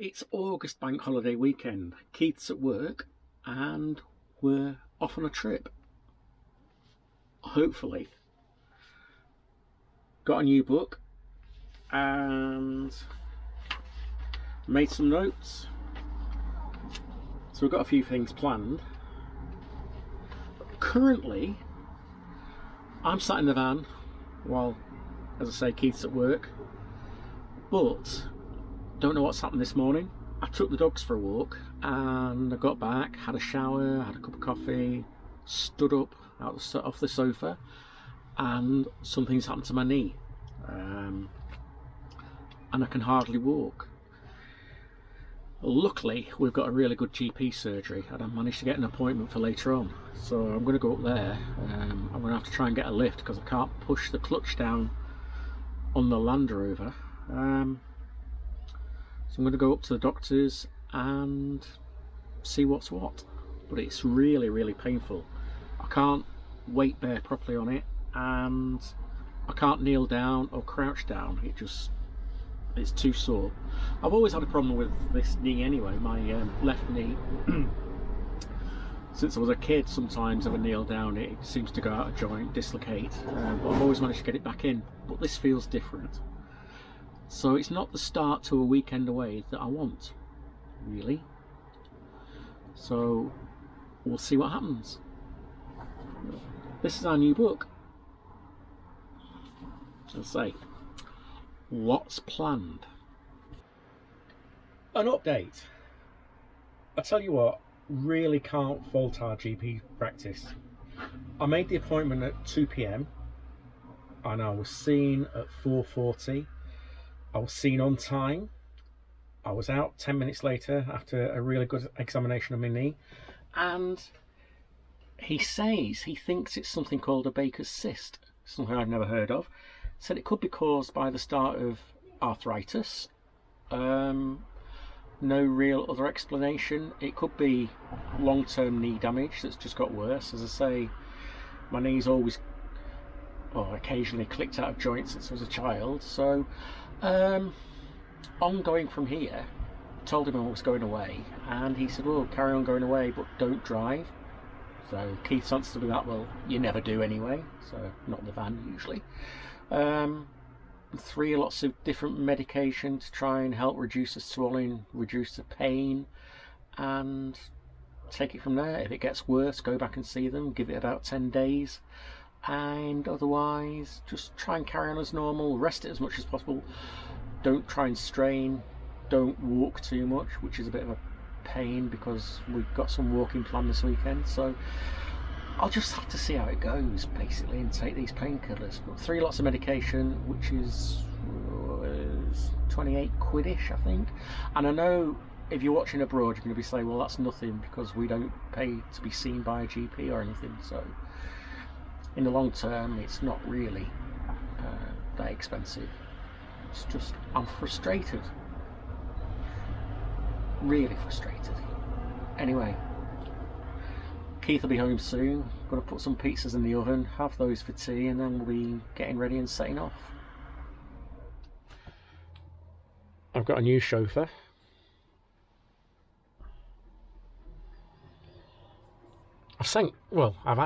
It's August bank holiday weekend. Keith's at work and we're off on a trip. Hopefully. Got a new book and made some notes. So we've got a few things planned. Currently, I'm sat in the van while, as I say, Keith's at work. But don't know what's happened this morning. I took the dogs for a walk and I got back, had a shower, had a cup of coffee, stood up off the sofa, and something's happened to my knee, and I can hardly walk. Luckily, we've got a really good GP surgery and I managed to get an appointment for later on. So I'm going to go up there. I'm going to have to try and get a lift because I can't push the clutch down on the Land Rover. So I'm going to go up to the doctor's and see what's what. But it's really painful. I can't weight bear properly on it and I can't kneel down or crouch down. It's too sore. I've always had a problem with this knee anyway, my left knee. Since I was a kid, sometimes if I kneel down it seems to go out of joint, dislocate, but I've always managed to get it back in. But this feels different. So it's not the start to a weekend away that I want, really. So we'll see what happens. This is our new book. I'll say, what's planned? An update. I tell you what, really can't fault our GP practice. I made the appointment at 2 PM and I was seen at 4:40. I was seen on time. I was out 10 minutes later after a really good examination of my knee, and he says he thinks it's something called a Baker's cyst, something I've never heard of. Said it could be caused by the start of arthritis. No real other explanation. It could be long-term knee damage that's just got worse. As I say, my knee's always occasionally clicked out of joint since I was a child, so ongoing from here. Told him I was going away and he said, well, carry on going away but don't drive. So Keith's answer to that, well, you never do anyway, so not the van usually. 3 lots of different medication to try and help reduce the swelling, reduce the pain, and take it from there. If it gets worse, go back and see them, give it about 10 days, and otherwise just try and carry on as normal, rest it as much as possible, don't try and strain, don't walk too much, which is a bit of a pain because we've got some walking planned this weekend. So I'll just have to see how it goes basically and take these painkillers. But 3 lots of medication, which is 28 quid-ish I think. And I know if you're watching abroad you're going to be saying, well, that's nothing because we don't pay to be seen by a GP or anything. So in the long term it's not really that expensive. It's just I'm frustrated, really frustrated. Anyway, Keith will be home soon. Going to put some pizzas in the oven, have those for tea, and then we'll be getting ready and setting off. I've got a new chauffeur. I've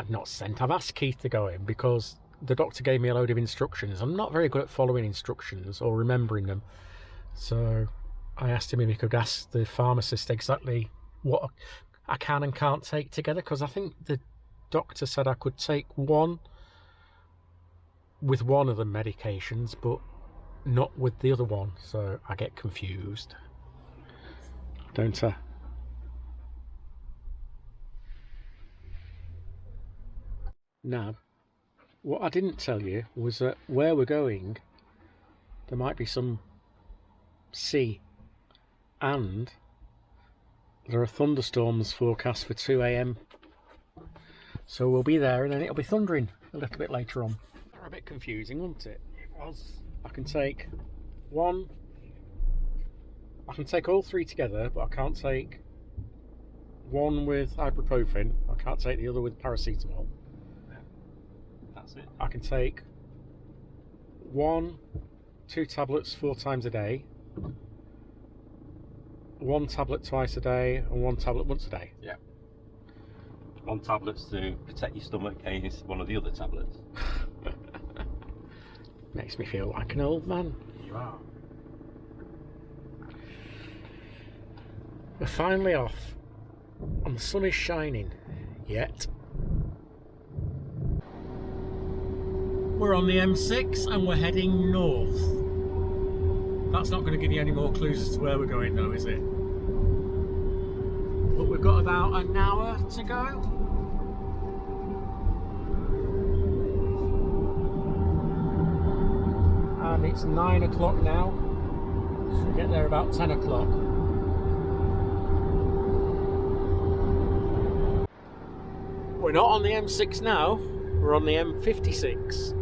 asked Keith to go in because the doctor gave me a load of instructions. I'm not very good at following instructions or remembering them. So I asked him if he could ask the pharmacist exactly what I can and can't take together, because I think the doctor said I could take one with one of the medications but not with the other one, so I get confused, don't I? Now, what I didn't tell you was that where we're going there might be some sea, and there are thunderstorms forecast for 2 AM. So we'll be there and then it'll be thundering a little bit later on. A bit confusing, wasn't it? It was. I can take all 3 together, but I can't take one with ibuprofen. I can't take the other with paracetamol. That's it. I can take 2 tablets 4 times a day, 1 tablet twice a day and 1 tablet once a day. Yeah. 1 tablet's to protect your stomach against one of the other tablets. Makes me feel like an old man. You are. We're finally off, and the sun is shining. Yet. We're on the M6 and we're heading north. That's not going to give you any more clues as to where we're going though, is it? But we've got about an hour to go. And it's 9 o'clock now. So we get there about 10 o'clock. We're not on the M6 now, we're on the M56.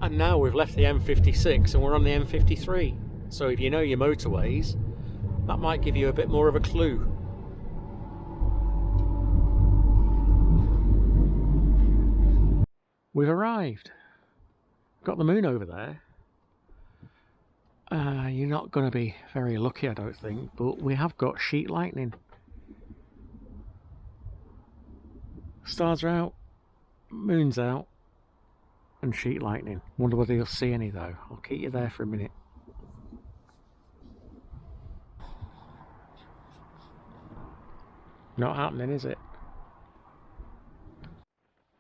And now we've left the M56 and we're on the M53. So if you know your motorways, that might give you a bit more of a clue. We've arrived. Got the moon over there. You're not going to be very lucky, I don't think, but we have got sheet lightning. Stars are out, moon's out, and sheet lightning. Wonder whether you'll see any though. I'll keep you there for a minute. Not happening, is it?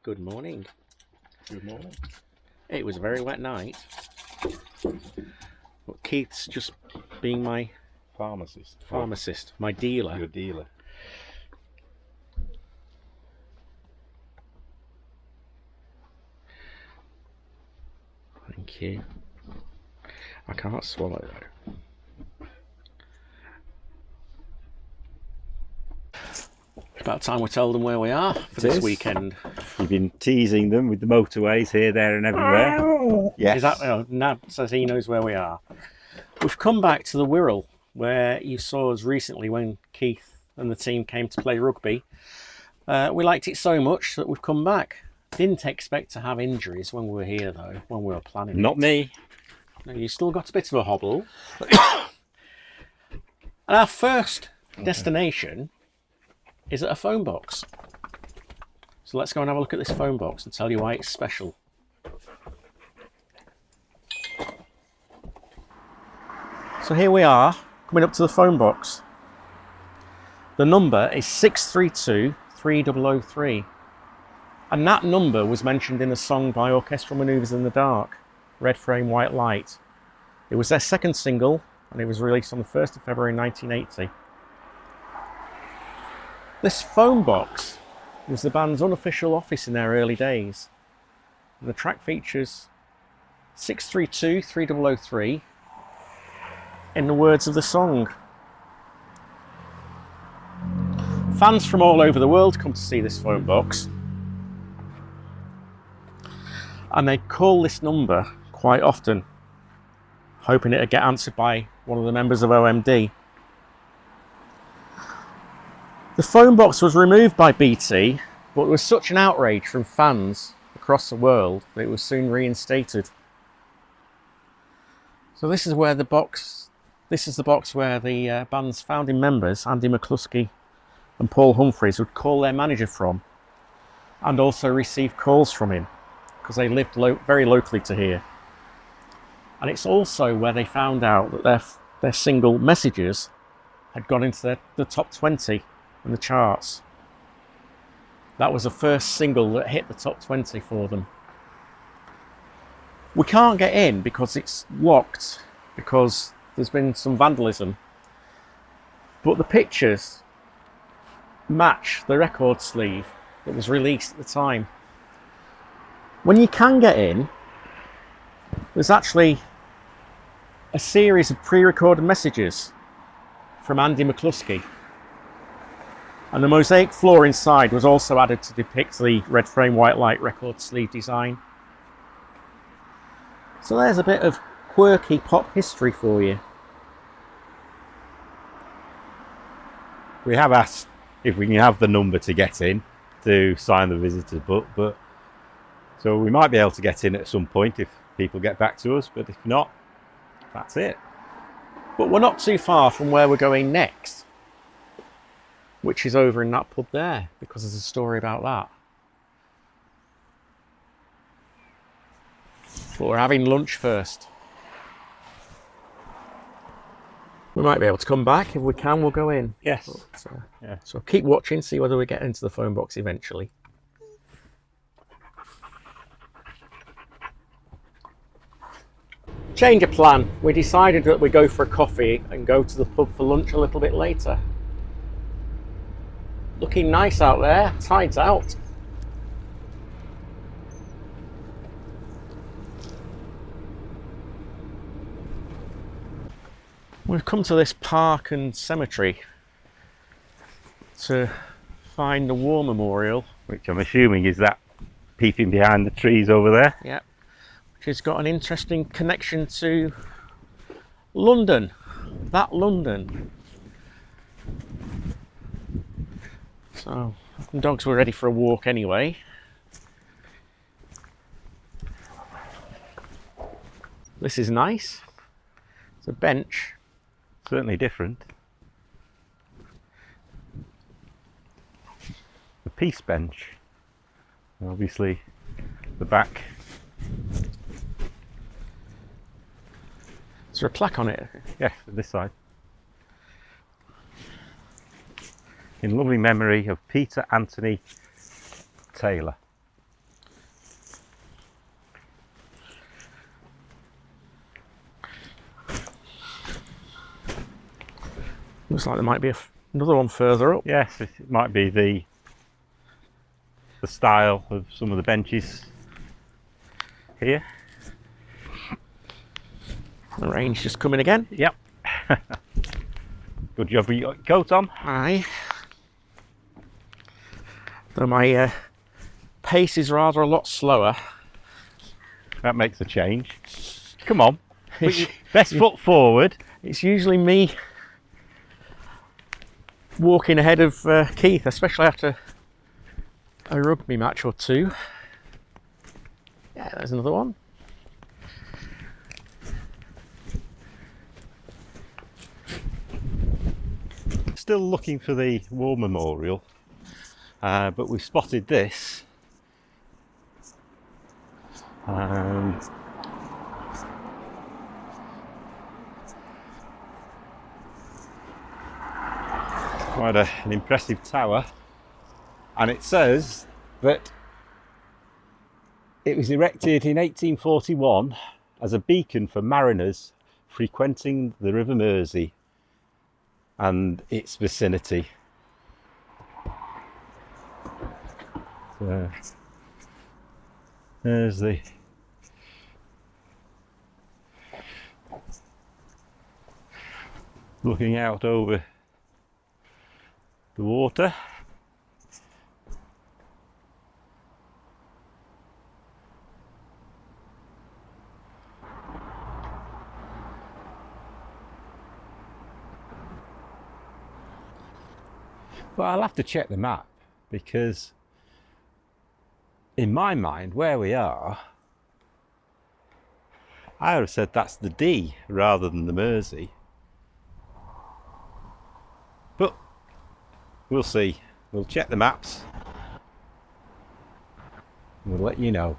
Good morning. Good morning. It was a very wet night. But Keith's just being my pharmacist, my dealer. Your dealer. Thank you. I can't swallow though. About time we told them where we are for this weekend. You've been teasing them with the motorways here, there and everywhere. Yes. Is that, Nab says he knows where we are. We've come back to the Wirral, where you saw us recently when Keith and the team came to play rugby. We liked it so much that we've come back. Didn't expect to have injuries when we were here though, when we were planning. Not me. No, you still got a bit of a hobble. And our first destination is at a phone box. So let's go and have a look at this phone box and tell you why it's special. So here we are, coming up to the phone box. The number is 632-3003. And that number was mentioned in a song by Orchestral Manoeuvres in the Dark, Red Frame, White Light. It was their second single, and it was released on the 1st of February 1980. This phone box was the band's unofficial office in their early days. And the track features 632-3003 in the words of the song. Fans from all over the world come to see this phone box. And they call this number quite often, hoping it'd get answered by one of the members of OMD. The phone box was removed by BT, but it was such an outrage from fans across the world that it was soon reinstated. So this is where the box where the band's founding members, Andy McCluskey and Paul Humphreys, would call their manager from, and also receive calls from him, because they lived very locally to here. And it's also where they found out that their single Messages had gone into the top 20 in the charts. That was the first single that hit the top 20 for them. We can't get in because it's locked, because there's been some vandalism. But the pictures match the record sleeve that was released at the time. When you can get in, there's actually a series of pre-recorded messages from Andy McCluskey. And the mosaic floor inside was also added to depict the Red Frame, White Light record sleeve design. So there's a bit of quirky pop history for you. We have asked if we can have the number to get in to sign the visitors book. But so we might be able to get in at some point if people get back to us, but if not, that's it. But we're not too far from where we're going next, which is over in that pub there, because there's a story about that. But we're having lunch first. We might be able to come back. If we can, we'll go in. Yes. So keep watching, see whether we get into the phone box eventually. Change of plan. We decided that we go for a coffee and go to the pub for lunch a little bit later. Looking nice out there. Tide's out. We've come to this park and cemetery to find the war memorial, Which I'm assuming is that peeping behind the trees over there. yeah, which has got an interesting connection to London, that London. So, the dogs were ready for a walk anyway. This is nice. It's a bench. Certainly different. The peace bench. Obviously, the back. Is there a plaque on it? Yes, this side. In loving memory of Peter Anthony Taylor. Looks like there might be another one further up. Yes, it might be the style of some of the benches here. The rain's just coming again. Yep. Good job with your coat on. Aye. Though my pace is rather a lot slower. That makes a change. Come on. Put your best foot forward. It's usually me walking ahead of Keith, especially after a rugby match or two. Yeah, there's another one. Still looking for the war memorial, but we spotted this. Quite an impressive tower, and it says that it was erected in 1841 as a beacon for mariners frequenting the River Mersey and its vicinity. So, there's the looking out over the water. But I'll have to check the map, because in my mind where we are, I would have said that's the Dee rather than the Mersey. But we'll see. We'll check the maps. We'll let you know.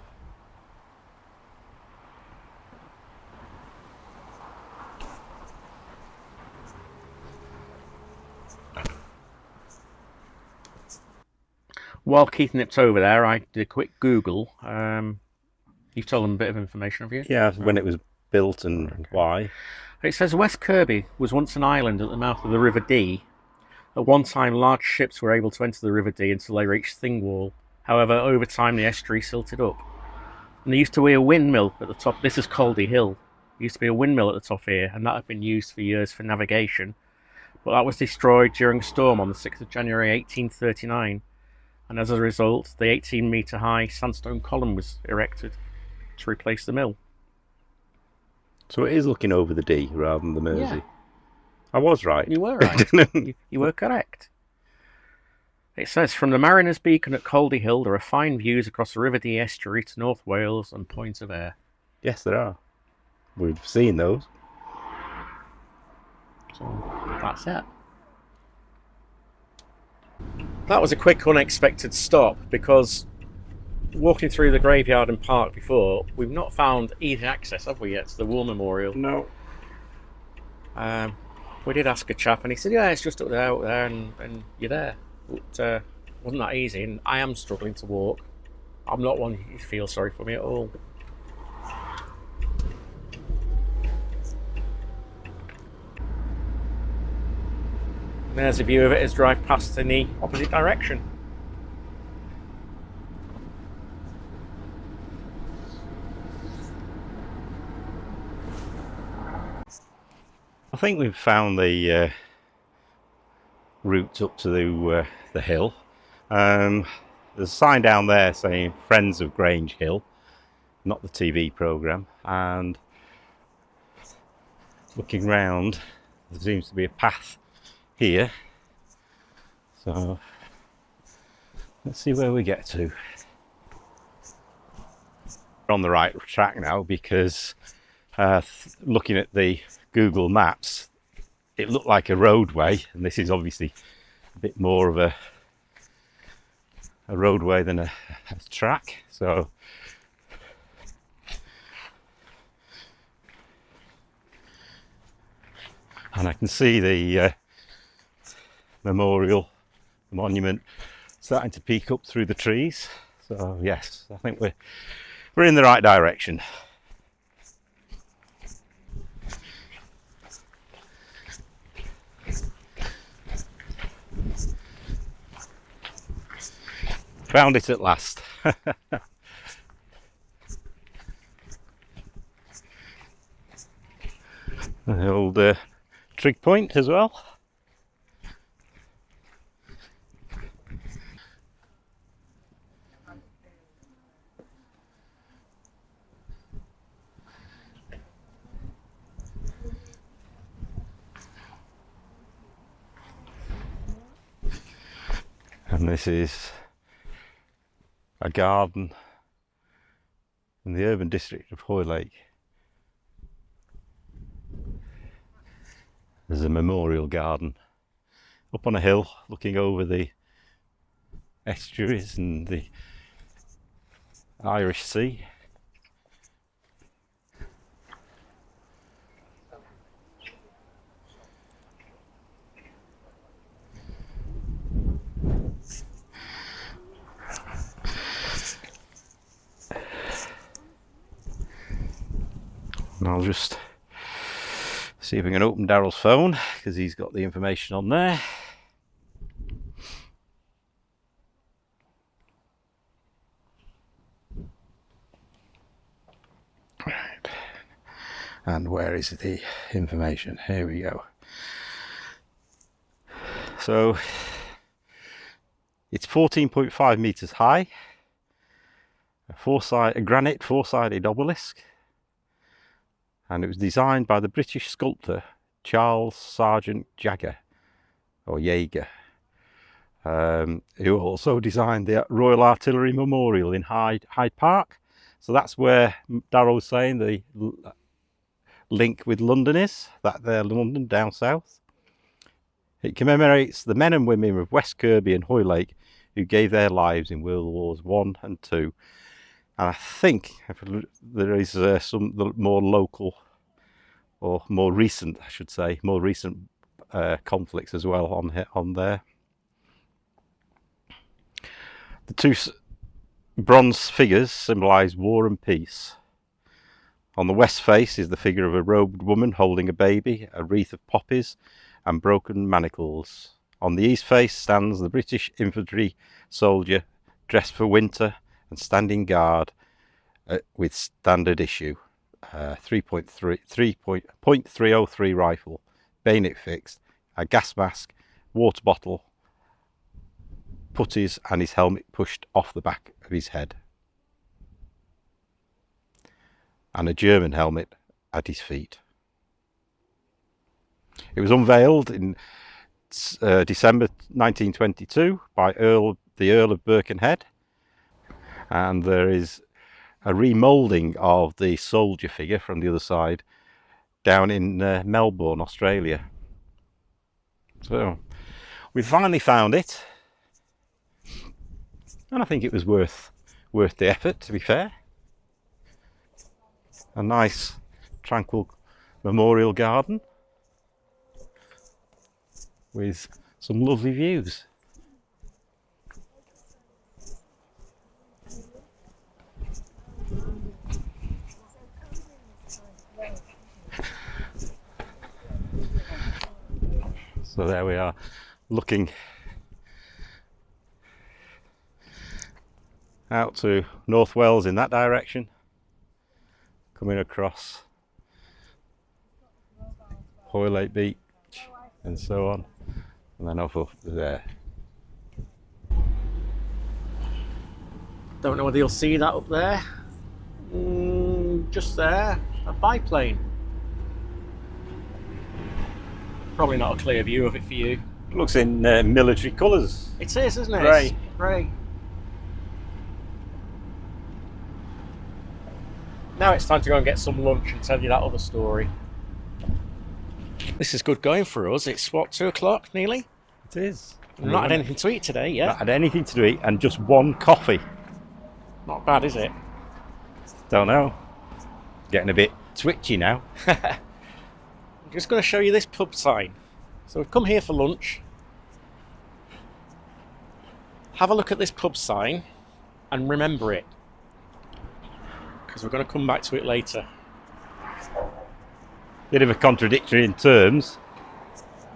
While Keith nipped over there, I did a quick Google. You've told them a bit of information, have you? Yeah, when it was built and why. It says West Kirby was once an island at the mouth of the River Dee. At one time, large ships were able to enter the River Dee until they reached Thingwall. However, over time, the estuary silted up. And there used to be a windmill at the top. This is Caldy Hill. There used to be a windmill at the top here, and that had been used for years for navigation. But that was destroyed during a storm on the 6th of January 1839. And as a result, the 18-metre high sandstone column was erected to replace the mill. So it is looking over the Dee rather than the Mersey. Yeah. I was right. You were right. you were correct. It says, from the Mariner's Beacon at Caldy Hill, there are fine views across the River Dee estuary to North Wales and Point of Ayr. Yes, there are. We've seen those. So that's it. That was a quick, unexpected stop because walking through the graveyard and park before, we've not found easy access, have we, yet, to the War Memorial? No. We did ask a chap, and he said, "Yeah, it's just up there, and you're there." But wasn't that easy? And I am struggling to walk. I'm not one you feel sorry for me at all. There's a view of it as drive past in the opposite direction. I think we've found the route up to the hill. There's a sign down there saying Friends of Grange Hill, not the TV programme, and looking round there seems to be a path here, so let's see where we get to. We're on the right track now because looking at the Google Maps, it looked like a roadway, and this is obviously a bit more of a roadway than a track. So and I can see the memorial, the monument, starting to peek up through the trees. So yes, I think we're in the right direction. Found it at last. The old trig point as well. And this is a garden in the urban district of Hoylake. There's a memorial garden up on a hill looking over the estuaries and the Irish Sea. And I'll just see if we can open Daryl's phone because he's got the information on there. Right. And where is the information? Here we go. So it's 14.5 meters high, a granite four-sided obelisk. And it was designed by the British sculptor Charles Sargent Jaeger, who also designed the Royal Artillery Memorial in Hyde Park. So that's where Daryl was saying the link with London is, that there, London down south. It commemorates the men and women of West Kirby and Hoylake who gave their lives in World Wars I and II. And I think there is some more local, or more recent, I should say, conflicts as well on there. The two bronze figures symbolise war and peace. On the west face is the figure of a robed woman holding a baby, a wreath of poppies and broken manacles. On the east face stands the British infantry soldier dressed for winter and standing guard with standard issue 3.303 rifle, bayonet fixed, a gas mask, water bottle, puttees and his helmet pushed off the back of his head, and a German helmet at his feet. It was unveiled in December 1922 by the Earl of Birkenhead, and there is a remoulding of the soldier figure from the other side down in Melbourne, Australia. So we finally found it, and I think it was worth the effort, to be fair. A nice tranquil memorial garden with some lovely views. So there we are, looking out to North Wales in that direction, coming across Hoylake Beach and so on, and then off up there. Don't know whether you'll see that up there. Just there, a biplane. Probably not a clear view of it for you. Looks in military colours. It is, isn't it? Grey. Grey. Now it's time to go and get some lunch and tell you that other story. This is good going for us. It's what, 2 o'clock nearly? It is. We've not had anything to eat today yet. Not had anything to eat and just one coffee. Not bad, is it? Don't know. Getting a bit twitchy now. I'm just going to show you this pub sign. So we've come here for lunch. Have a look at this pub sign and remember it, because we're going to come back to it later. Bit of a contradictory in terms.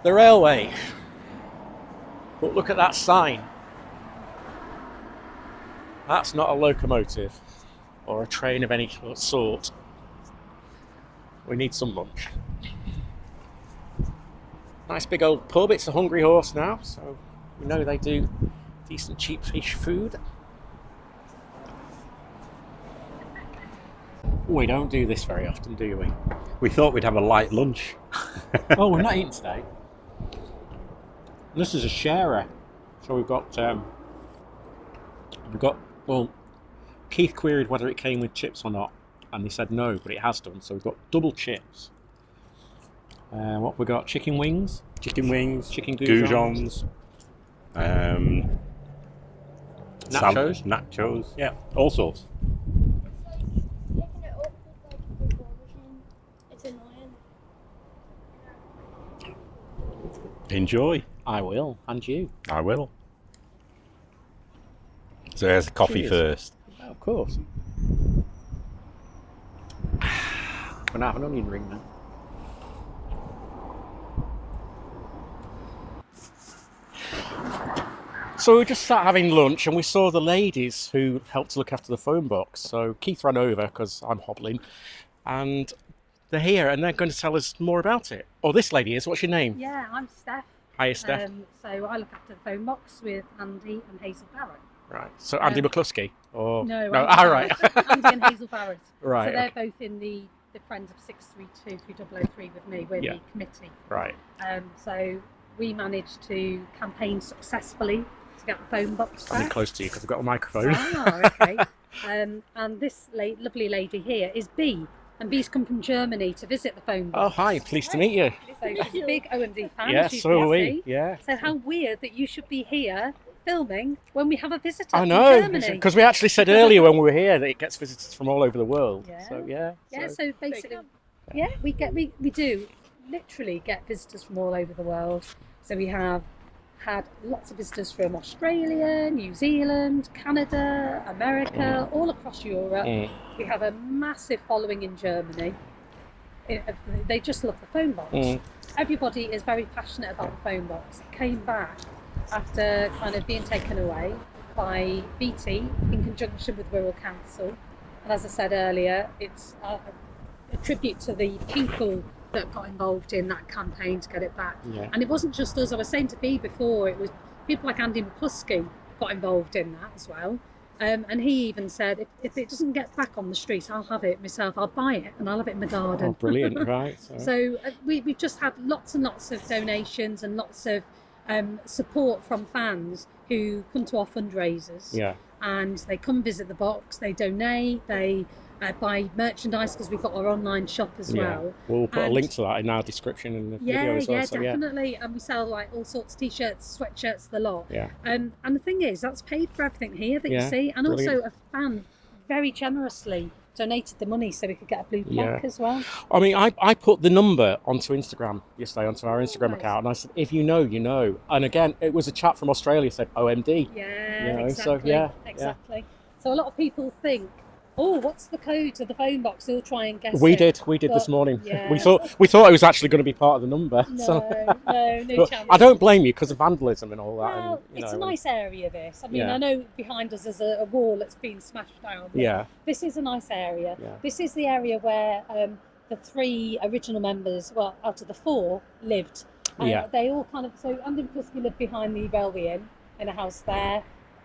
The railway. But look at that sign. That's not a locomotive or a train of any sort. We need some lunch. Nice big old pub. It's a Hungry Horse now, so we know they do decent cheap fish food. We don't do this very often, do we? We thought we'd have a light lunch. Oh, we're not eating today. This is a sharer. So we've got, well, Keith queried whether it came with chips or not, and they said no, but it has done. So we've got double chips. What we got? Chicken wings, Chicken wings, chicken goujons, nachos, nachos, yeah, all sorts. It's annoying. Enjoy. I will, and you. I will. So there's the coffee Cheers. first. Oh, of course. I'm gonna have an onion ring now. So we just sat having lunch and we saw the ladies who helped to look after the phone box. So Keith ran over because I'm hobbling, and they're here and they're going to tell us more about it. Oh, this lady is. What's your name? Yeah, I'm Steph. Hiya, Steph. So I look after the phone box with Andy and Hazel Barrett. Right. So Andy McCluskey? Or... No, no. Andy Right. Barrett. Andy and Hazel Barrett. Right. So they're Okay. both in the Friends of 632-3003 with me. We're Yeah. the committee. Right. So we managed to campaign successfully to get the phone box I'm back. close to you because I've got a microphone. Ah, okay. And this lovely lady here is Bee. And Bee's come from Germany to visit the phone Oh, box. hi. Pleased to meet you. So she's a big OMD fan. Yeah, as you so can are we. see. Yeah. So how weird that you should be here filming when we have a visitor I from know, Germany. because we actually said earlier when we were here that it gets visitors from all over the world. Yeah. So yeah. Yeah, so basically, yeah, we do literally get visitors from all over the world. So we have had lots of visitors from Australia, New Zealand, Canada, America, all across Europe. We have a massive following in Germany. They just love the phone box. Everybody is very passionate about the phone box. It came back after kind of being taken away by BT in conjunction with Wirral Council. And as I said earlier, it's a tribute to the people that got involved in that campaign to get it back. Yeah. And it wasn't just us. I was saying to Bea before, it was people like Andy McCluskey got involved in that as well. And he even said, if it doesn't get back on the street, I'll have it myself. I'll buy it and I'll have it in my garden. Oh, brilliant! Right. So we've just had lots and lots of donations and lots of support from fans who come to our fundraisers. Yeah. And they come visit the box, they donate, they buy merchandise because we've got our online shop as well. We'll put a And- link to that in our description in the video as well. Yeah, so, definitely. And we sell like all sorts of t-shirts, sweatshirts, the lot. Yeah. And the thing is, that's paid for everything here that you Yeah, see. And brilliant. also a fan very generously donated the money so we could get a blue Yeah. plaque as well. I mean, I put the number onto Instagram yesterday, onto our Instagram Nice. account, and I said, if you know, you know. And again, it was a chap from Australia said OMD. Yeah, You know, so, exactly. yeah. Exactly. So a lot of people think, oh, what's the code to the phone box? They'll try and guess We it. did this But, morning. yeah. We thought it was actually going to be part of the number. No, so. no But chance. I don't blame you because of vandalism and all that. Well, and, you it's know, a nice area, this. I mean, Yeah. I know behind us there's a wall that's been smashed down. But Yeah. This is a nice area. Yeah. This is the area where the 3 original members, well, out of the 4, lived. Yeah. They all kind of, so Andy McCluskey lived behind the Railway Inn in a house there.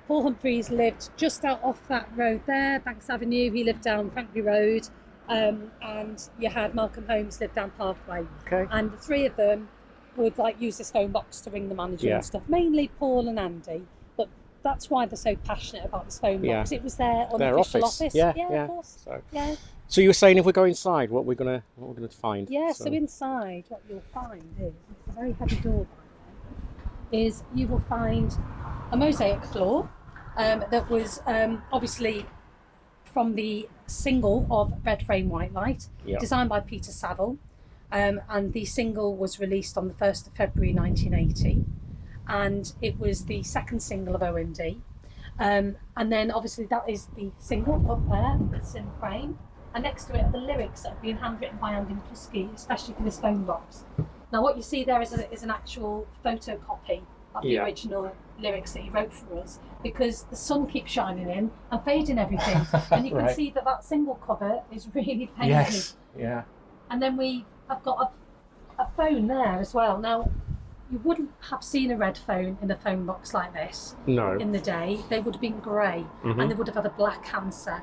Paul Humphreys lived just out off that road there, Banks Avenue. He lived down Franklin Road. And you had Malcolm Holmes lived down Parkway. Okay. And the 3 of them would like use this phone box to ring the manager Yeah. and stuff. Mainly Paul and Andy, but that's why they're so passionate about this phone Yeah. box. It was their Their unofficial office. office. Yeah, yeah, yeah. of course. So. Yeah, So you were saying if we go inside, what we're gonna find? yeah. So inside, what you'll find is it's a very heavy door. By the way, is you will find a mosaic floor that was obviously from the single of Red Frame White Light, Yeah. designed by Peter Saville. And the single was released on the 1st of February 1980, and it was the second single of OMD. And then obviously that is the single up there, it's in frame, and next to it are the lyrics that have been handwritten by Andy McCluskey, especially for this phone box. Now what you see there is an actual photocopy of the Yeah. original lyrics that he wrote for us, because the sun keeps shining in and fading everything, and you can Right. see that single cover is really faded. Yes. Yeah. And then I've got a phone there as well. Now, you wouldn't have seen a red phone in a phone box like this No. in the day. They would have been grey, Mhm. and they would have had a black handset.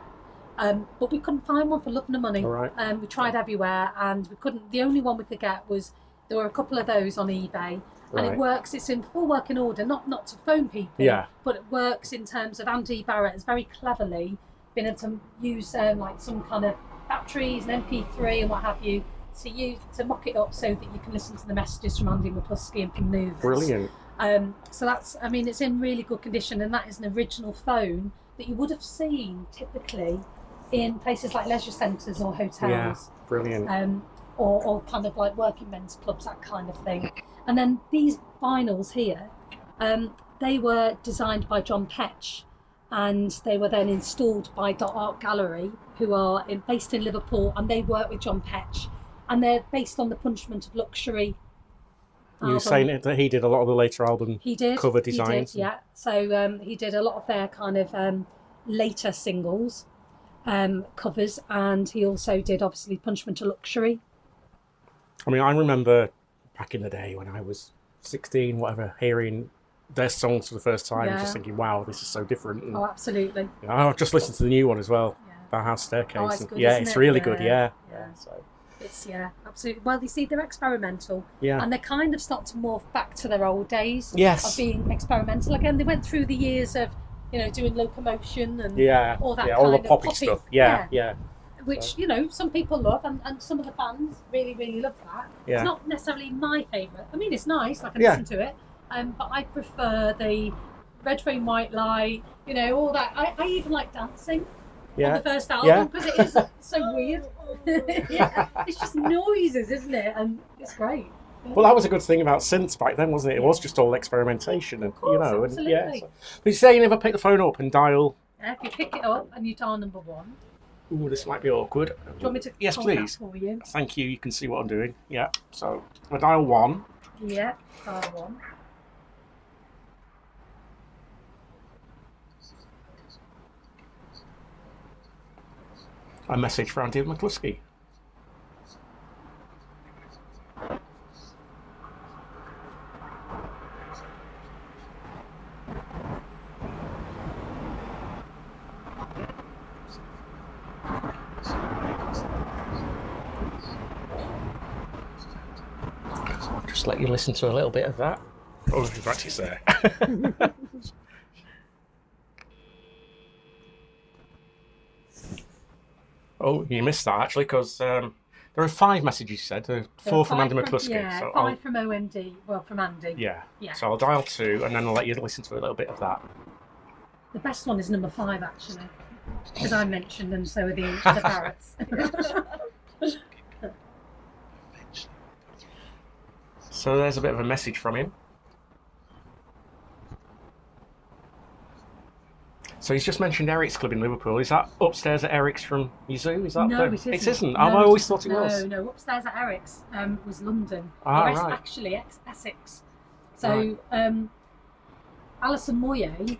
But we couldn't find one for love nor money. All right. We tried everywhere, and we couldn't. The only one we could get was, there were a couple of those on eBay, and Right. it works. It's in full working order, not to phone people, Yeah. but it works in terms of Andy Barrett has very cleverly been able to use like some kind of batteries and MP3 and what have you to mock it up so that you can listen to the messages from Andy McCluskey and from Movers. Brilliant. So that's, I mean, it's in really good condition, and that is an original phone that you would have seen typically in places like leisure centres or Yeah. hotels. Brilliant. Or kind of like working men's clubs, that kind of thing. And then these vinyls here, they were designed by John Petch, and they were then installed by Dot Art Gallery, who are based in Liverpool, and they work with John Petch, and they're based on the Punishment of Luxury. You were album. saying that he did a lot of the later album He did cover He designs. did, yeah. So he did a lot of their kind of later singles covers, and he also did obviously Punishment of Luxury. I mean, I remember back in the day when I was 16, whatever, hearing their songs for the first time, and Yeah. just thinking, wow, this is so different. And, Oh, absolutely. you know, I've just listened to the new one as well, Yeah. Bauhaus Staircase. Oh, it's and good, yeah, isn't it's it? really Yeah, good, yeah. yeah. So, It's, yeah, absolutely. Well, you see, they're experimental, yeah. and they kind of start to morph back to their old days Yes. of being experimental again. They went through the years of, doing Locomotion and Yeah, all that yeah, all the kind of poppy poppy- stuff. Yeah, yeah. which, some people love, and some of the fans really, really love that. Yeah. It's not necessarily my favourite. I mean, it's nice, I can Yeah. listen to it, but I prefer the Red Frame White Light, all that. I even like dancing on Yeah. the first Yeah. album, because it is so weird. Yeah, it's just noises, isn't it? And it's great. Well, that was a good thing about synths back then, wasn't it? It was just all experimentation, and course, and yeah. absolutely. So. But you say you never pick the phone up and dial. If you pick it up and you dial number 1, Ooh, this might be awkward. do you want me to Yes, hold that please. for you? Thank you. You can see what I'm doing. Yeah. So I dial 1. Yeah, dial 1. A message for Andy McCluskey. I'll just let you listen to a little bit of that. Oh, in fact, it's there. Oh, you missed that actually, because there are 5 messages you said. 4 from Andy McCluskey. Yeah, so 5 from OMD. Well, from Andy. Yeah. Yeah. So I'll dial 2 and then I'll let you listen to a little bit of that. The best one is number 5, actually, because I mentioned them, so are the parrots. So there's a bit of a message from him. So he's just mentioned Eric's club in Liverpool. Is that upstairs at Eric's from your zoo? Is that No, it isn't. It isn't. No, I always thought it was. No, upstairs at Eric's was London. Ah, the rest right. actually Essex. So Alison Moyet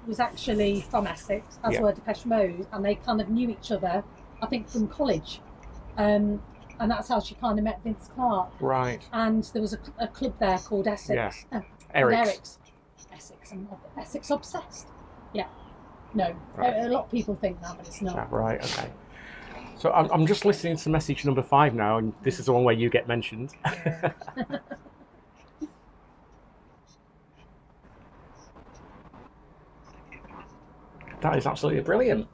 was actually from Essex, as were Depeche Mode, and they kind of knew each other, I think, from college. And that's how she kind of met Vince Clarke. Right. And there was a club there called Essex. Yeah. Eric's. Essex. I'm Essex obsessed. Yeah. No. Right. A lot of people think that, but it's not. Ah, right. Okay. So I'm just listening to message number 5 now, and this is the one where you get mentioned. Yeah. That is absolutely brilliant.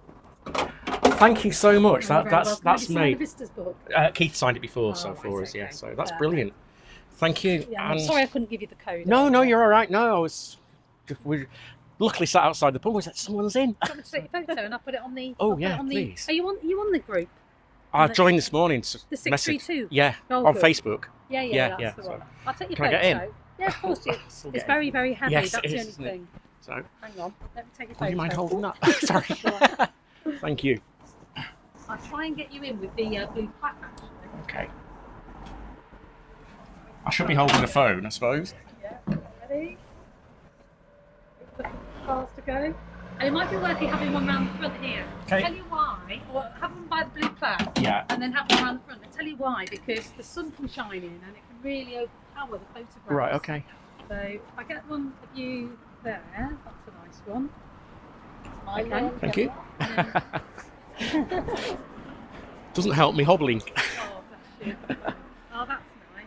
Thank you so much. That's me. Vista's book. Keith signed it before, for us. okay. Yeah. So that's brilliant. Thank you. Yeah, I'm And- sorry I couldn't give you the code. No, you're all right. No, I was. We luckily sat outside the pub. Was that someone's in? Do you want me to take your photo and I'll put it on the? Oh, I'll put it yeah, on please. Are you on the group? I joined this morning. The Message. 632. Yeah, Oh, on good. Facebook. Yeah, that's yeah, the so- one. I'll take your Can I photo. get in? Yeah, of course. We'll It's get very, very heavy. Yes, That's it the is, only isn't it? thing. So, Hang on. Let me take your would photo. you mind holding that? Sorry. Thank you. I'll try and get you in with the blue plaque, actually. Okay. I should be holding the phone, I suppose. Yeah, ready? The cars to go. And it might be worth you having one round the front here. Okay. Tell you why, or have one by the blue plaque, Yeah. and then have one round the front. I'll tell you why, because the sun can shine in and it can really overpower the photographs. Right. Okay. So if I get one of you there, that's a nice one. Okay. Thank you. Doesn't help me hobbling. Oh, bless you. Oh, that's nice.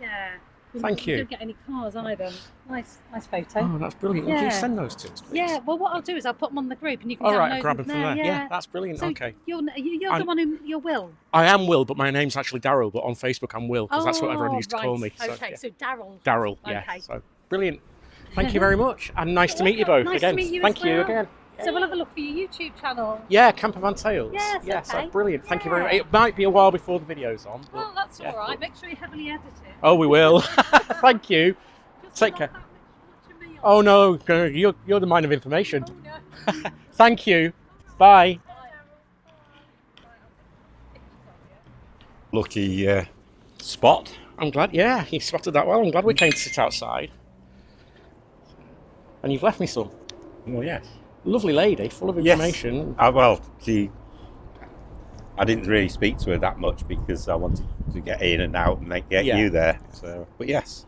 Yeah. Thank We you. don't get any cars either. Nice photo. Oh, that's brilliant. Would you Yeah. send those to us, please? Yeah, well, what I'll do is I'll put them on the group and you can All download right, grab them from there. Yeah, Yeah, that's brilliant. So Okay. You're the I'm- one you're Will. I am Will, but my name's actually Daryl. But on Facebook, I'm Will because that's what everyone used to right. call me. So, Okay, yeah. so Daryl. Daryl. Yeah. Okay. So brilliant. Thank you very much, and nice to meet you both Nice again. to meet you Thank as you well. again. So we'll have a look for your YouTube channel. Yeah, Campervan Tales. Yes, Yes, okay. brilliant. Thank you very much. Yeah. It might be a while before the video's on. But, Well, that's yeah, all right. but- Make sure you heavily edit it. Oh, we will. Thank you. Just take not care. that much of me on. Oh no, you're the mind of information. Oh, no. Thank you. Bye. Lucky spot. I'm glad. Yeah, you spotted that well. I'm glad we came to sit outside. And you've left me some. Well, yes. Lovely lady, full of Yes. information. Well, I didn't really speak to her that much because I wanted to get in and out and get Yeah. you there. So, but yes.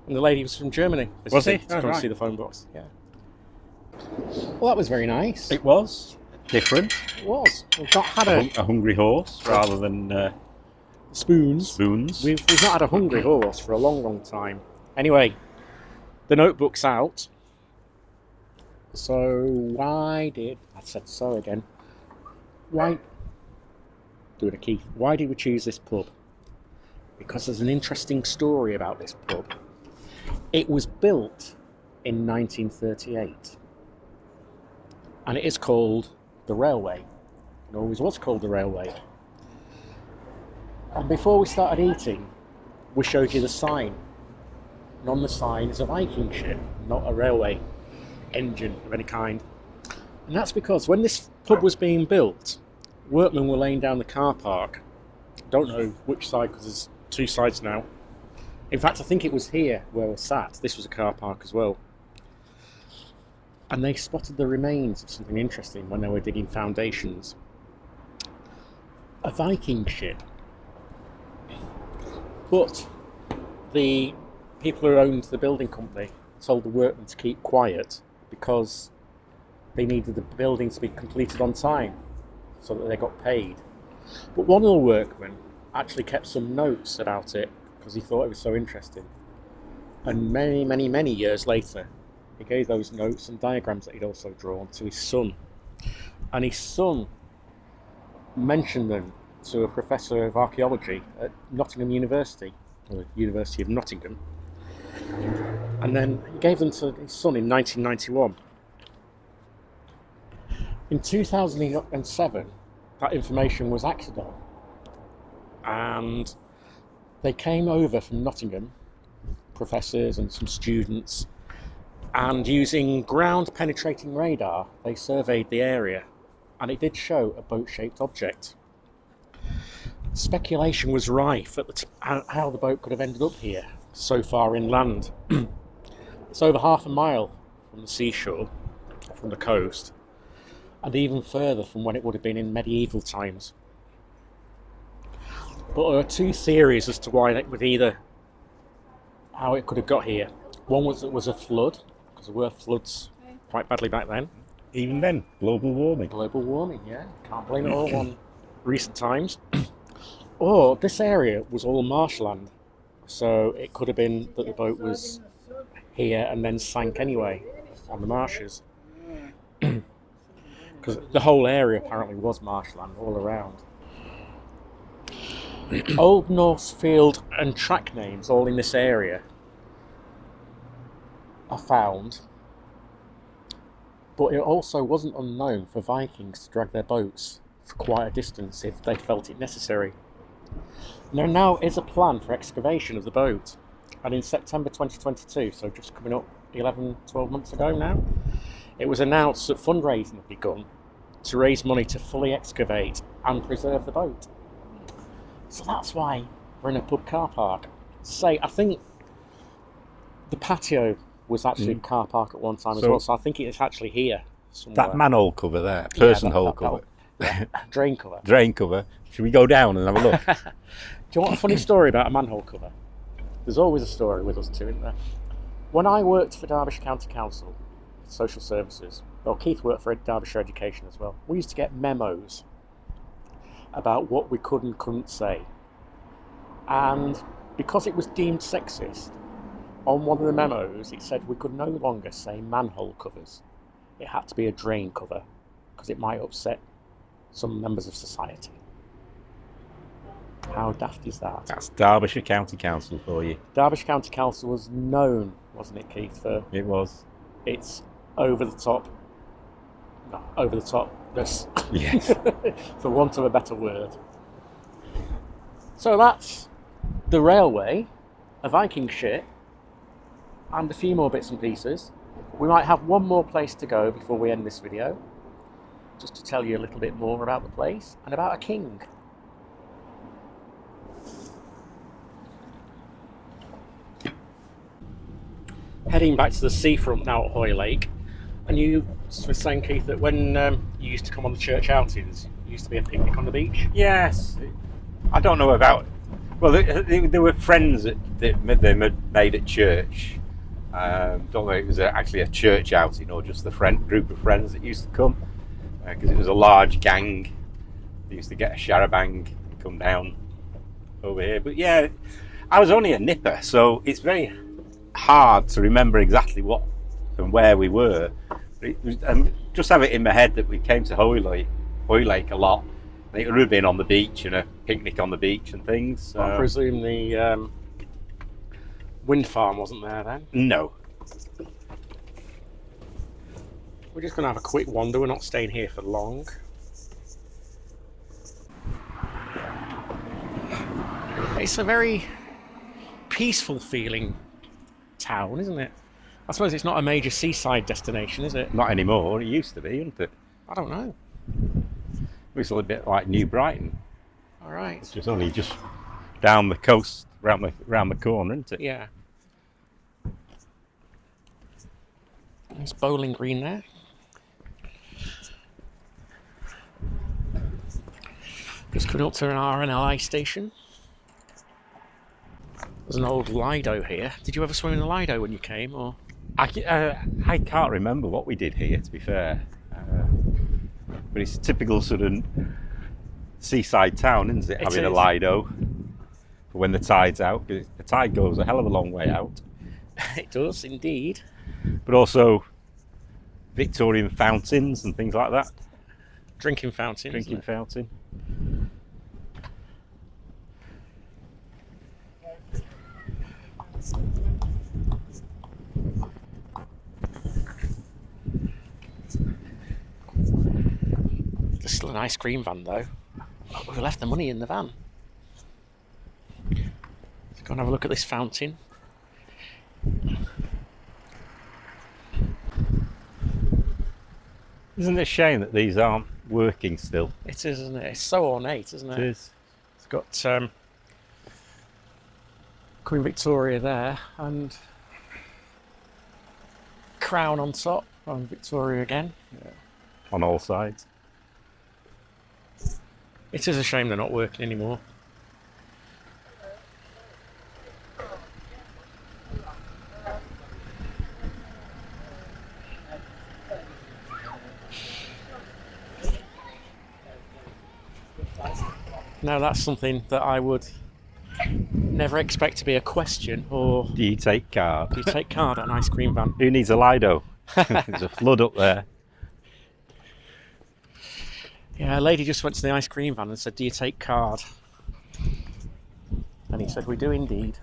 And the lady was from Germany. Was he? he? To Oh, come right. see the phone box. Yeah. Well, that was very nice. It was different. It was. We've not had A hungry horse rather than spoons. spoons. We've not had a hungry horse for a long, long time. Anyway, the notebook's out. So why did I said so again? Why doing a Keith? Why did we choose this pub? Because there's an interesting story about this pub. It was built in 1938, and it is called the Railway. It always was called the Railway. And before we started eating, we showed you the sign. And on the sign is a Viking ship, not a railway engine of any kind. And that's because when this pub was being built, workmen were laying down the car park. Don't know which side because there's two sides now. In fact, I think it was here where we sat. This was a car park as well. And they spotted the remains of something interesting when they were digging foundations. A Viking ship. But the people who owned the building company told the workmen to keep quiet because they needed the building to be completed on time so that they got paid. But one of the workmen actually kept some notes about it because he thought it was so interesting. And many, many, many years later, he gave those notes and diagrams that he'd also drawn to his son. And his son mentioned them to a professor of archaeology at Nottingham University, or the University of Nottingham. And then he gave them to his son in 1991. In 2007, that information was acted on. And they came over from Nottingham, professors and some students, and using ground-penetrating radar, they surveyed the area, and it did show a boat-shaped object. Speculation was rife at how the boat could have ended up here, so far inland. It's over half a mile from the seashore, from the coast, and even further from when it would have been in medieval times. But there are two theories as to why it would how it could have got here. One was it was a flood, because there were floods quite badly back then. Even then, global warming. Global warming, yeah. Can't blame it all on recent times. Or this area was all marshland, so it could have been that the boat was here and then sank anyway on the marshes. Because the whole area apparently was marshland all around. Old Norse field and track names all in this area are found, but it also wasn't unknown for Vikings to drag their boats for quite a distance if they felt it necessary. There now is a plan for excavation of the boat, and in September 2022, so just coming up 11-12 months ago now, it was announced that fundraising had begun to raise money to fully excavate and preserve the boat. So that's why we're in a pub car park. I think the patio was actually a car park at one time as well, so I think it's actually here somewhere. That manhole cover there, person hole cover. Drain cover. Drain cover. Should we go down and have a look? Do you want a funny story about a manhole cover? There's always a story with us too, isn't there? When I worked for Derbyshire County Council, Social Services, well, Keith worked for Derbyshire Education as well, we used to get memos about what we could and couldn't say. And because it was deemed sexist, on one of the memos it said we could no longer say manhole covers. It had to be a drain cover, because it might upset some members of society. How daft is that? That's Derbyshire County Council for you. Derbyshire County Council was known, wasn't it, Keith, for It was. its over-the-top... No, over-the-topness. Yes. For want of a better word. So that's the railway, a Viking ship, and a few more bits and pieces. We might have one more place to go before we end this video, just to tell you a little bit more about the place and about a king. Heading back to the seafront now at Hoylake, and you were saying, Keith, that when you used to come on the church outings, there used to be a picnic on the beach? Yes. I don't know about... Well, there were friends that they made at church. Don't know if it was actually a church outing or just the group of friends that used to come, because it was a large gang. They used to get a charabanc and come down over here. But yeah, I was only a nipper, so it's very hard to remember exactly what and where we were. But it was, just have it in my head that we came to Hoylake a lot. It would have been on the beach and a picnic on the beach and things. So. I presume the wind farm wasn't there then? No. We're just going to have a quick wander. We're not staying here for long. It's a very peaceful feeling town, isn't it? I suppose it's not a major seaside destination, is it? Not anymore. It used to be, isn't it? I don't know. It's a little bit like New Brighton. All right. It's just only just down the coast, round the corner, isn't it? Yeah. There's Bowling Green there. Just coming up to an RNLI station. There's an old Lido here. Did you ever swim in the Lido when you came, or? I can't remember what we did here, to be fair. But it's a typical sort of seaside town, isn't it? Having a Lido for when the tide's out. The tide goes a hell of a long way out, It does indeed. But also Victorian fountains and things like that. Drinking fountain. Drinking fountain. There's still an ice cream van though. We left the money in the van. Let's go and have a look at this fountain. Isn't it a shame that these aren't working still? It is, isn't it? It's so ornate, isn't it? It is. It's got Queen Victoria there and crown on top on Victoria again. On all sides. It is a shame they're not working anymore. Now that's something that I would never expect to be a question, or Do you take card? do you take card at an ice cream van? Who needs a Lido? There's a flood up there. Yeah, a lady just went to the ice cream van and said, do you take card? And he said, we do indeed.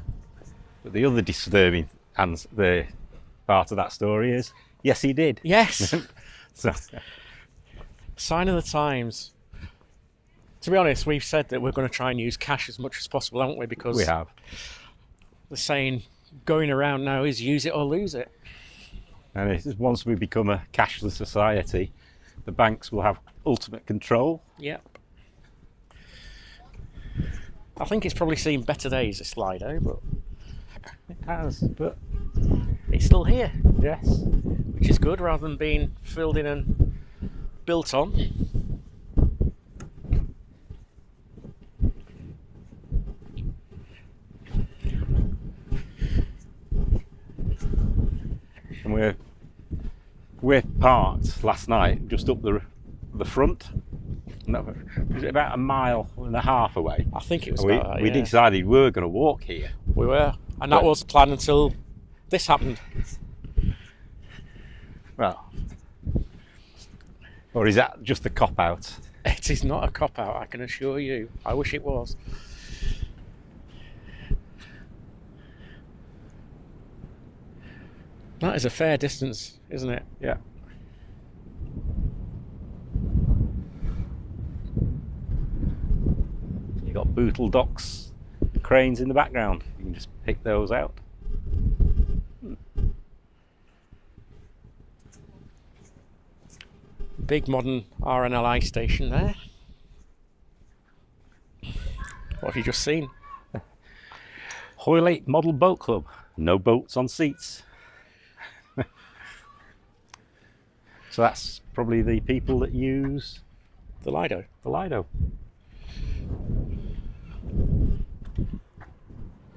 But the other disturbing the part of that story is, yes, he did. Yes! So, Sign of the times. To be honest, we've said that we're going to try and use cash as much as possible, haven't we? Because we have. the saying going around now is use it or lose it. And once we become a cashless society, the banks will have ultimate control. Yep. I think it's probably seen better days, this Lido, but It has, but it's still here, yes. which is good, rather than being filled in and built on. And we're parked last night just up the front. No, was it about 1.5 miles away? I think it was And about that, we yeah. decided we were going to walk here. We were, and that was the plan until this happened. Well, or is that just a cop out? It is not a cop-out, I can assure you. I wish it was. That is a fair distance, isn't it? Yeah. You got Bootle docks, cranes in the background. You can just pick those out. Big modern RNLI station there. What have you just seen? Hoylake Model Boat Club. No boats on seats. So that's probably the people that use The Lido. the Lido.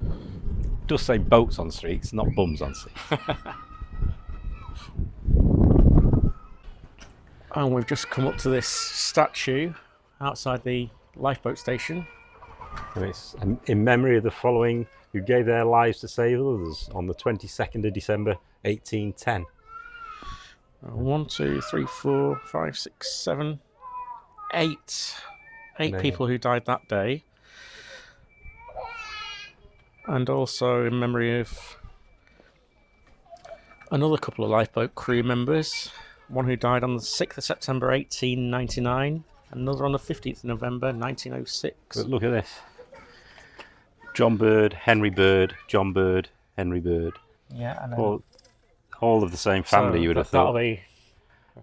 It does say boats on streets, not bums on seats. And we've just come up to this statue outside the lifeboat station. And it's in memory of the following who gave their lives to save others on the 22nd of December 1810. 1, 2, 3, 4, 5, 6, 7, 8. 8 There you people who died that day. And also in memory of another couple of lifeboat crew members. One who died on the 6th of September 1899, another on the 15th of November 1906. But look at this. John Bird, Henry Bird, John Bird, Henry Bird. Yeah, and then All of the same family, you would have that'll thought. be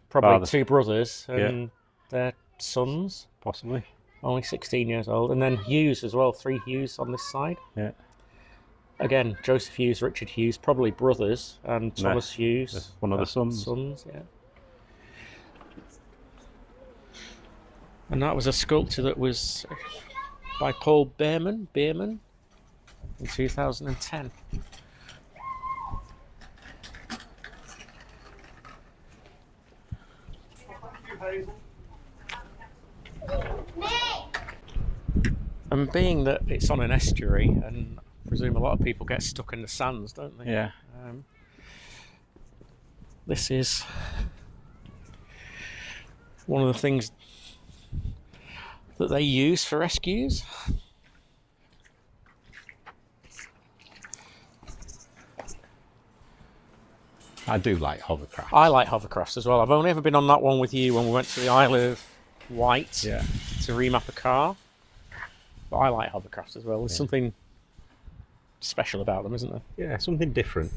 probably Father. 2 brothers and Yeah. their sons, Possibly. only 16 years old. And then Hughes as well, 3 Hughes on this side. Yeah. Again, Joseph Hughes, Richard Hughes, probably brothers, and No, Thomas Hughes. that's one of the sons. Sons, yeah. And that was a sculpture that was by Paul Beerman in 2010. And being that it's on an estuary, and I presume a lot of people get stuck in the sands, don't they? Yeah. This is one of the things that they use for rescues. I do like hovercraft. I like hovercrafts as well. I've only ever been on that one with you when we went to the Isle of Wight to remap a car. But I like hovercrafts as well. There's something special about them, isn't there? Yeah, something different.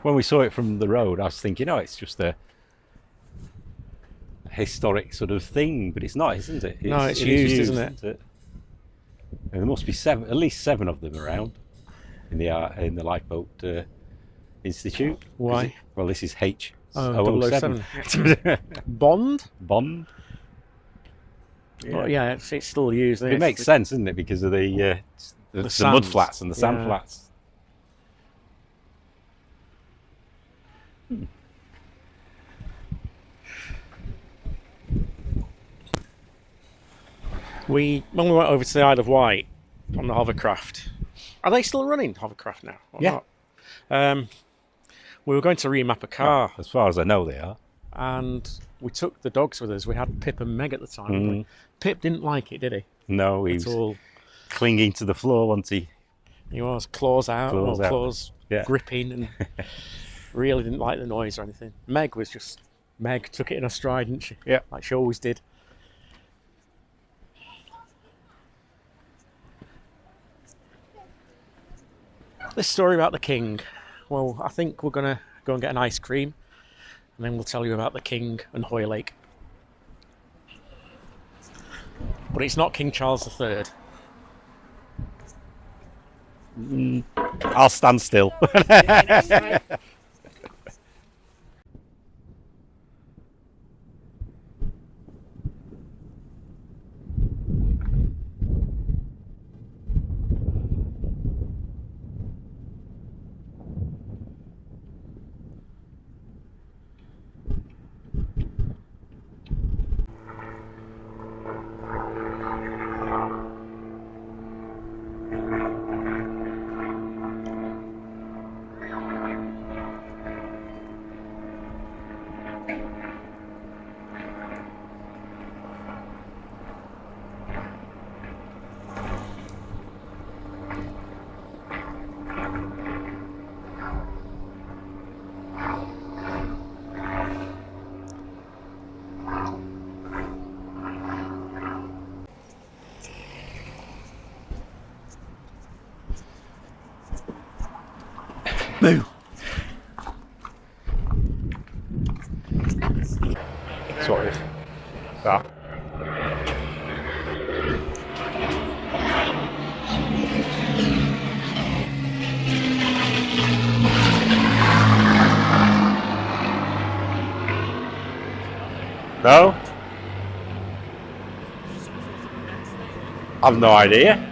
When we saw it from the road, I was thinking, oh, it's just a historic sort of thing, but it's not, isn't it? It's used, isn't it? And there must be at least seven of them around in the Lifeboat Institute. Why? Well, this is H. 007. Bond? Bond. Yeah, well, yeah, it's still used. It makes sense, doesn't it? Because of the mud flats and the sand flats. When we went over to the Isle of Wight on the hovercraft, are they still running hovercraft now? Or Yeah. not? We were going to remap a car. As far as I know, they are. And we took the dogs with us. We had Pip and Meg at the time. Didn't we? Pip didn't like it, did he? No, he was clinging to the floor once he was claws out, claws yeah. gripping, and really didn't like the noise or anything. Meg took it in her stride, didn't she? Yeah, like she always did. This story about the king. Well, I think we're gonna go and get an ice cream, and then we'll tell you about the king and Hoylake. But it's not King Charles III. I'll stand still. Boo. That's what it is. That. No? I've no idea.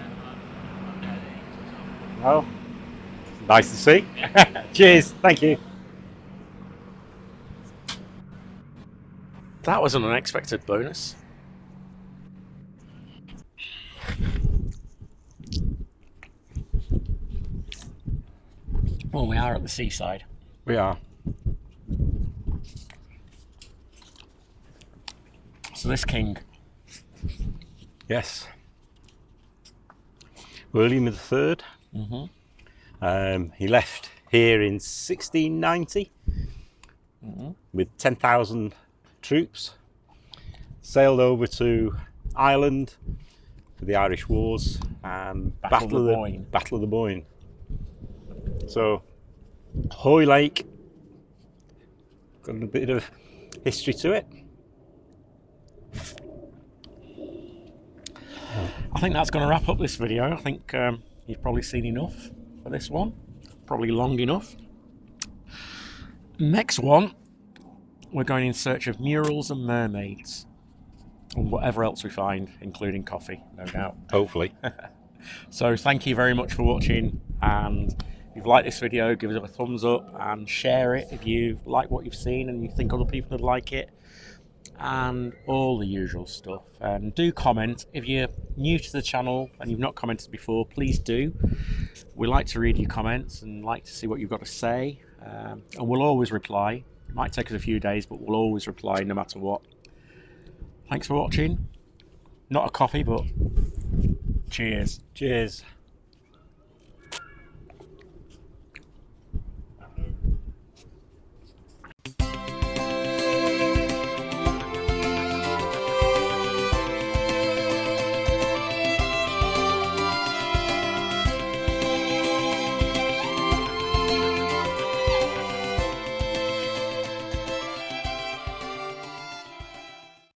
No? Nice to see. Cheers, thank you. That was an unexpected bonus. Well, we are at the seaside. We are. So this king. Yes. William III. He left here in 1690 with 10,000 troops, sailed over to Ireland for the Irish Wars and Battle of the Boyne. So Hoylake got a bit of history to it. I think that's going to wrap up this video. I think you've probably seen enough for this one, probably long enough. Next one, we're going in search of murals and mermaids and whatever else we find, including coffee, no doubt. Hopefully. So thank you very much for watching, and if you've liked this video, give it a thumbs up and share it if you like what you've seen and you think other people would like it. and all the usual stuff. And do comment. If you're new to the channel and you've not commented before, please do. We like to read your comments and like to see what you've got to say, and we'll always reply. It might take us a few days, but we'll always reply no matter what. Thanks for watching. Not a coffee, but cheers. Cheers.